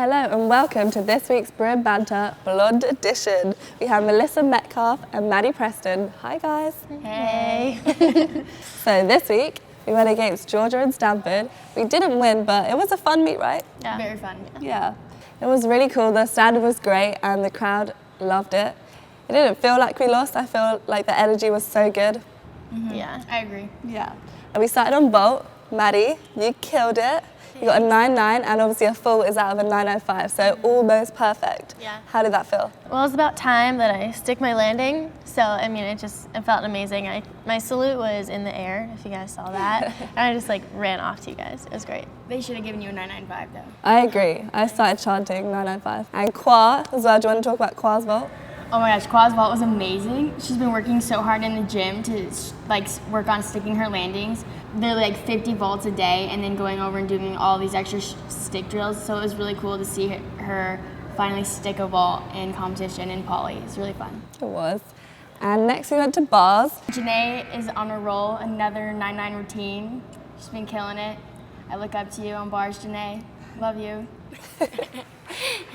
Hello and welcome to this week's Bruin Banter Blonde Edition. We have Melissa Metcalf and Madison Preston. Hi guys. Hey. So this week we went against Georgia and Stanford. We didn't win, but it was a fun meet, right? Yeah. Very fun. Yeah. It was really cool. The standard was great and the crowd loved it. It didn't feel like we lost. I feel like the energy was so good. Mm-hmm. Yeah, I agree. Yeah. And we started on vault. Maddie, you killed it. You got a 9.9 and obviously a full is out of a 9.05, so almost perfect. Yeah. How did that feel? Well, it's about time that I stick my landing. So, I mean, it felt amazing. My salute was in the air, if you guys saw that. And I just ran off to you guys. It was great. They should have given you a 9.95 though. I agree. I started chanting 9.95. And Kwa as well. Do you want to talk about Kwa's vault? Oh my gosh, Kwa's vault was amazing. She's been working so hard in the gym to work on sticking her landings. They're 50 vaults a day and then going over and doing all these extra stick drills. So it was really cool to see her finally stick a vault in competition in poly. It's really fun. It was. And next we went to bars. Janae is on a roll, another 9.9 routine. She's been killing it. I look up to you on bars, Janae. Love you.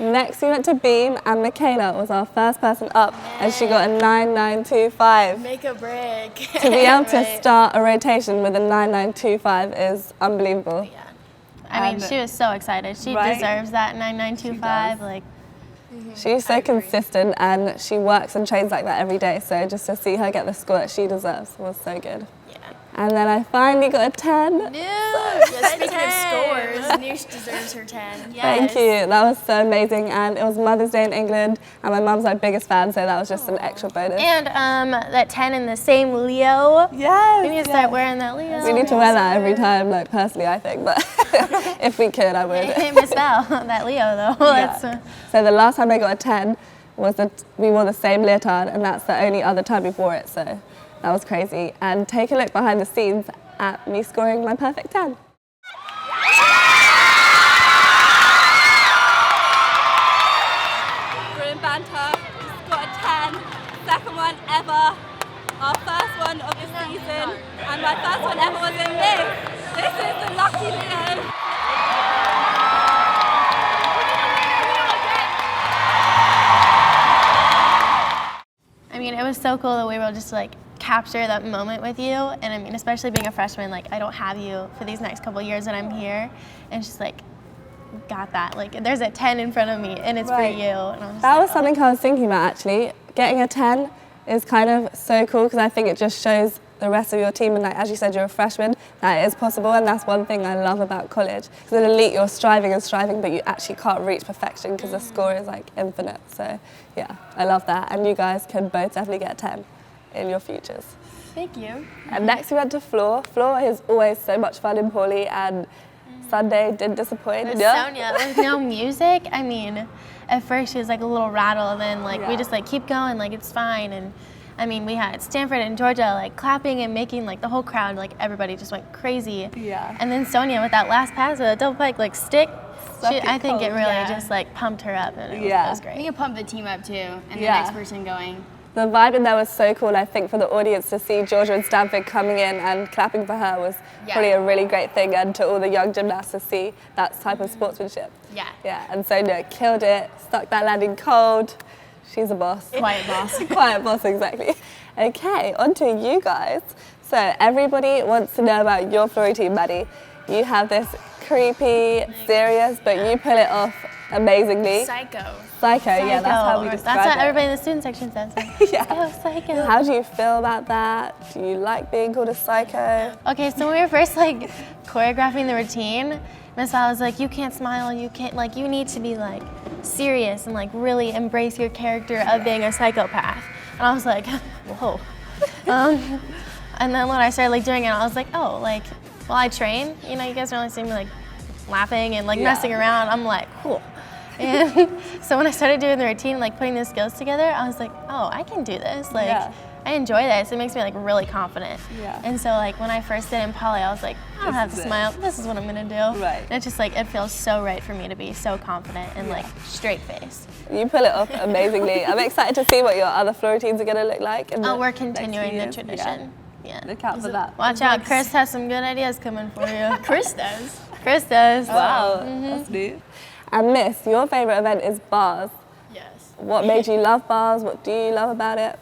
Next we went to beam and Michaela was our first person up and she got a 9.925. Make a break. To be able to start a rotation with a 9.925 is unbelievable. Yeah. I mean, she was so excited. She deserves that 9.925. She's so consistent and she works and trains like that every day, so just to see her get the score that she deserves was so good. Yeah. And then I finally got a 10. Speaking of scores, Noosh deserves her 10. Yes. Thank you. That was so amazing. And it was Mother's Day in England, and my mum's my biggest fan, so that was just an extra bonus. And that 10 in the same Leo. Yes. We need to start wearing that Leo. We need to wear that every time, personally, I think. But if we could, I would. Hey, Miss Val, that Leo, though. Yeah. So the last time I got a 10 was that we wore the same leotard, and that's the only other time we wore it, so that was crazy. And take a look behind the scenes at me scoring my perfect 10. Bruin Banter, just got a 10, second one ever, our first one of the season, and my first one ever was in this. This is the lucky Leo. I mean, it was so cool that we were able just to capture that moment with you. And I mean, especially being a freshman, I don't have you for these next couple of years that I'm here. And it's just got that. There's a 10 in front of me and it's for you. And I'm just that was something I was thinking about actually. Getting a 10 is kind of so cool because I think it just shows the rest of your team, and as you said, you're a freshman, that it is possible, and that's one thing I love about college. Because in elite, you're striving and striving, but you actually can't reach perfection because the score is infinite. So yeah, I love that, and you guys can both definitely get a 10 in your futures. Thank you. And next we went to floor. Floor is always so much fun in poly, and Sunday didn't disappoint. With Sonia, with no music, I mean, at first she was a little rattle, and then we just keep going, it's fine. And I mean, we had Stanford and Georgia clapping and making the whole crowd, everybody just went crazy. Yeah. And then Sonia with that last pass with a double pike stick, I think it really just pumped her up, and it was great. I think it pumped the team up too, and the next person going. The vibe in there was so cool. I think for the audience to see Georgia and Stanford coming in and clapping for her was probably a really great thing, and to all the young gymnasts to see that type of sportsmanship. Yeah. Yeah, and Sonia killed it, stuck that landing cold. She's a boss. Quiet boss. Quiet boss, exactly. Okay, on to you guys. So everybody wants to know about your floor routine, Maddie. You have this creepy, serious, but you pull it off amazingly. Psycho, yeah, that's how we describe it. That's what everybody in the student section says. Yeah. Psycho. How do you feel about that? Do you like being called a psycho? Okay, so when we were first choreographing the routine, Miss Val was you can't smile, you can't, you need to be serious and really embrace your character of being a psychopath. And I was whoa. And then when I started doing it, I was oh, well, I train, you guys don't really see me laughing and messing around. I'm cool. And so when I started doing the routine, putting the skills together, I was oh, I can do this. I enjoy this. It makes me really confident. Yeah. And so when I first did in poly, I was I don't have to smile. This is what I'm gonna do. Right. And it's just it feels so right for me to be so confident and straight faced. You pull it off amazingly. I'm excited to see what your other floor routines are gonna look like. We're continuing the tradition. Yeah. Look out for that. Watch out, Chris has some good ideas coming for you. Chris does. Chris does. Wow, that's new. And Miss, your favourite event is bars. Yes. What made you love bars? What do you love about it?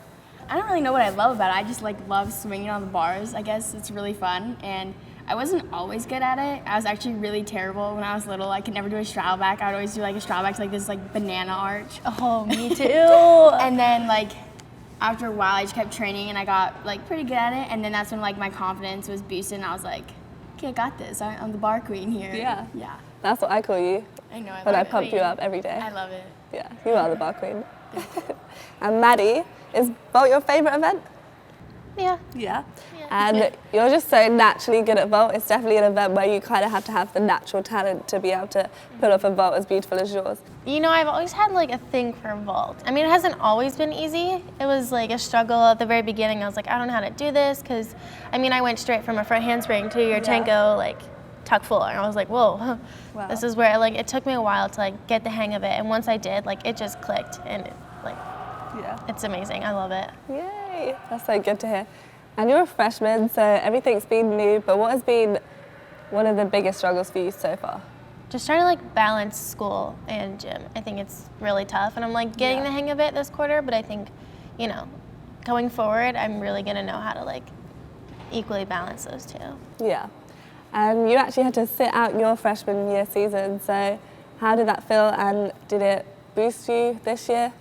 I don't really know what I love about it. I just love swinging on the bars. I guess it's really fun, and I wasn't always good at it. I was actually really terrible when I was little. I could never do a straddle back. I would always do a straddle back to this banana arch. Oh, me too. And then after a while, I just kept training, and I got pretty good at it. And then that's when my confidence was boosted, and I was like, okay, I got this. I'm the bar queen here. Yeah. Yeah. That's what I call you. I know. When I pump you up every day. I love it. Yeah, you are the bar queen. And Maddie, is vault your favourite event? Yeah. Yeah. And you're just so naturally good at vault. It's definitely an event where you kind of have to have the natural talent to be able to pull off a vault as beautiful as yours. You know, I've always had a thing for vault. I mean, it hasn't always been easy. It was a struggle at the very beginning. I was like, I don't know how to do this because, I mean, I went straight from a front handspring to your Tango tuck full, and I was like, whoa, Wow. This is where it took me a while to get the hang of it, and once I did, it just clicked, and it's amazing. I love it. Yay, that's so good to hear. And you're a freshman, so everything's been new, but what has been one of the biggest struggles for you so far? Just trying to balance school and gym. I think it's really tough, and I'm getting the hang of it this quarter, but I think, going forward, I'm really gonna know how to equally balance those two. Yeah. And you actually had to sit out your freshman year season, so how did that feel, and did it boost you this year?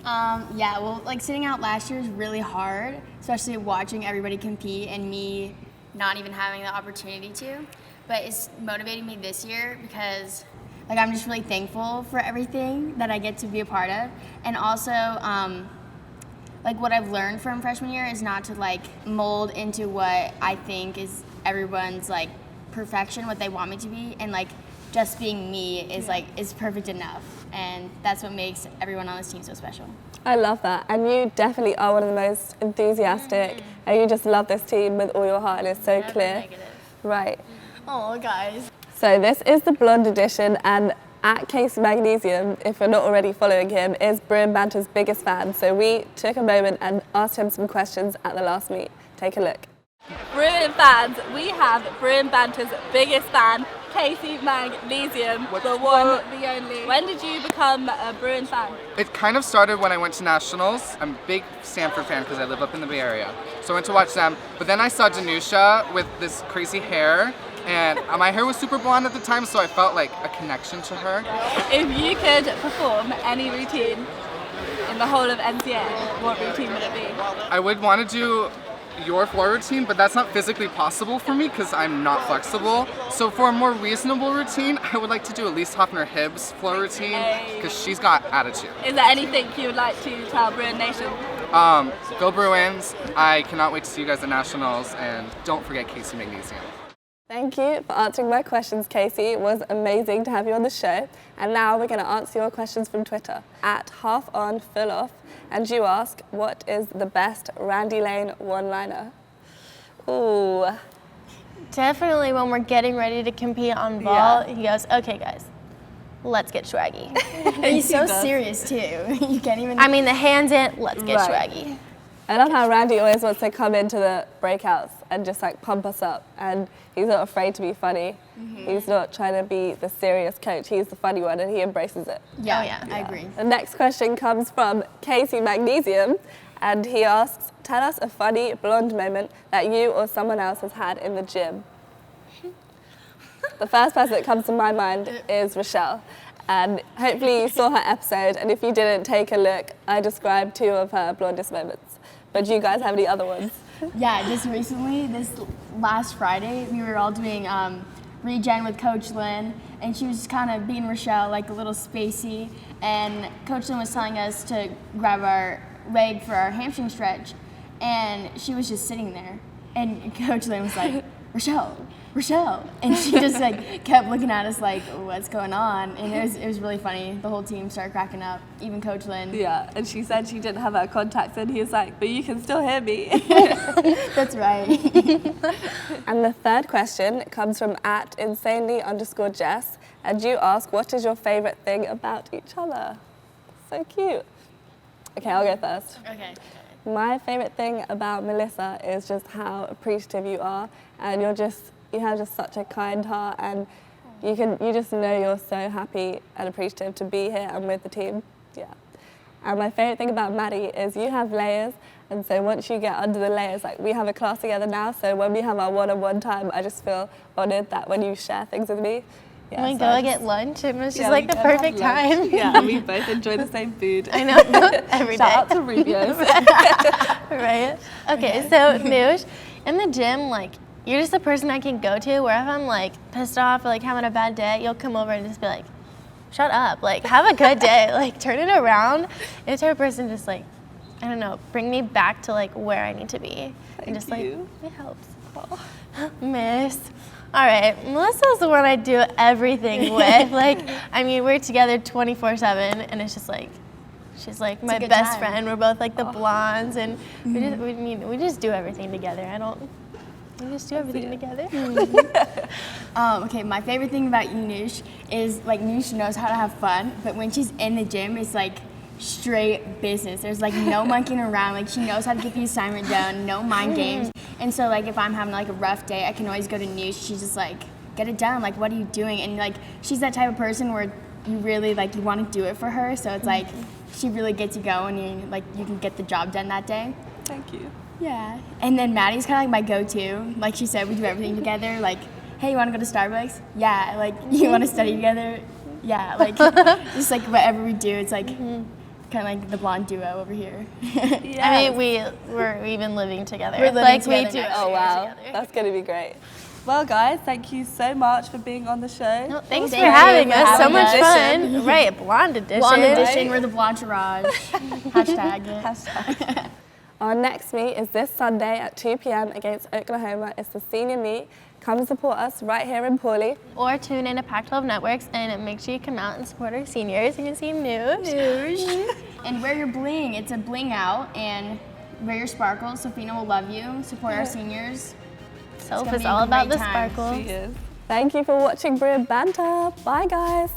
Yeah, well, sitting out last year was really hard, especially watching everybody compete and me not even having the opportunity to. But it's motivating me this year because I'm just really thankful for everything that I get to be a part of. And also, what I've learned from freshman year is not to mold into what I think is everyone's perfection, what they want me to be, and just being me is perfect enough, and that's what makes everyone on this team so special. I love that, and you definitely are one of the most enthusiastic, and you just love this team with all your heart, and it's so Never clear. negative. Right. Oh, guys. So this is the Blonde Edition, and at Case Magnesium, if you're not already following him, is Bruin Banter's biggest fan. So we took a moment and asked him some questions at the last meet. Take a look. Bruin fans, we have Bruin Banter's biggest fan, Casey Magnesium, the one, the only. When did you become a Bruin fan? It kind of started when I went to nationals. I'm a big Stanford fan because I live up in the Bay Area. So I went to watch them, but then I saw Danusia with this crazy hair, and my hair was super blonde at the time, so I felt a connection to her. If you could perform any routine in the whole of NCA, what routine would it be? I would want to do your floor routine, but that's not physically possible for me because I'm not flexible. So for a more reasonable routine, I would like to do Elise Hoffner-Hibbs' floor routine because she's got attitude. Is there anything you would like to tell Bruin Nation? Go Bruins. I cannot wait to see you guys at nationals, and don't forget Casey Magnesium. Thank you for answering my questions, Casey. It was amazing to have you on the show. And now we're going to answer your questions from Twitter at @halfonfilloff. And you ask, what is the best Randy Lane one-liner? Ooh. Definitely when we're getting ready to compete on vault, he goes, okay guys, let's get swaggy. He's so serious too. You can't even. I mean, the hands in, let's get Right. swaggy. I love how Randy always wants to come into the breakouts and just pump us up, and he's not afraid to be funny. He's not trying to be the serious coach. He's the funny one, and he embraces it. Yeah, Oh, yeah. I agree. The next question comes from Casey Magnesium, and he asks, tell us a funny blonde moment that you or someone else has had in the gym. The first person that comes to my mind is Rochelle. And hopefully you saw her episode, and if you didn't, take a look. I described 2 of her blondest moments. But do you guys have any other ones? Yeah, just recently, this last Friday, we were all doing regen with Coach Lynn, and she was just kind of being Rochelle, a little spacey, and Coach Lynn was telling us to grab our leg for our hamstring stretch, and she was just sitting there, and Coach Lynn was like, Rochelle, and she just kept looking at us what's going on, and it was really funny. The whole team started cracking up, even Coach Lynn. Yeah, and she said she didn't have her contacts, and he was like, but you can still hear me. That's right. And the third question comes from @insanely_Jess, and you ask, what is your favorite thing about each other? So cute. Okay, I'll go first. Okay. My favorite thing about Melissa is just how appreciative you are, and you have just such a kind heart, and you just know you're so happy and appreciative to be here and with the team. Yeah. And my favourite thing about Maddie is you have layers, and so once you get under the layers, like we have a class together now, so when we have our one-on-one time, I just feel honoured that when you share things with me. Yeah, we so go get lunch, and it's just like the perfect time. Yeah, we both enjoy the same food. I know, every day. Shout out to Rubio's. Right? Okay, so Noosh, in the gym, like, you're just the person I can go to where if I'm like pissed off or like having a bad day, you'll come over and just be like, shut up, like have a good day, like turn it around. And the type of person just like, I don't know, bring me back to like where I need to be. And just like, it helps. Oh. Miss. All right, Melissa's the one I do everything with. Like, I mean, we're together 24/7 and it's just like, she's like my best friend. We're both like the blondes and we just do everything together. We just do everything together. Okay, my favorite thing about you, Noosh, is like Noosh knows how to have fun, but when she's in the gym, it's like straight business. There's like no monkeying around. Like she knows how to get the assignment done, no mind games. And so like if I'm having like a rough day, I can always go to Noosh. She's just like, get it done. Like, what are you doing? And like she's that type of person where you really like you want to do it for her. So it's like she really gets you going and like you can get the job done that day. Thank you. Yeah. And then Maddie's kind of like my go-to. Like she said, we do everything together. Like, hey, you want to go to Starbucks? Yeah. Like, you want to study together? Yeah. Like, just like whatever we do, it's like kind of like the blonde duo over here. Yeah. I mean, we're even living together. We're living like together we do. next Oh year wow, together. that's going to be great. Well guys, thank you so much for being on the show. No, thanks for Thank you having for us. So having much us. fun. Right, blonde edition. Blonde edition, Right? we're the Blancherage. Hashtag it. Hashtag. Our next meet is this Sunday at 2 p.m. against Oklahoma. It's the senior meet. Come support us right here in Pauley. Or tune in to Pac-12 Networks and make sure you come out and support our seniors. You can see Noosh. And wear your bling. It's a bling out. And wear your sparkles. Sophina will love you. Support our seniors. Soph gonna is be a all about the great time. sparkles. She is. Thank you for watching Bruin Banter. Bye guys.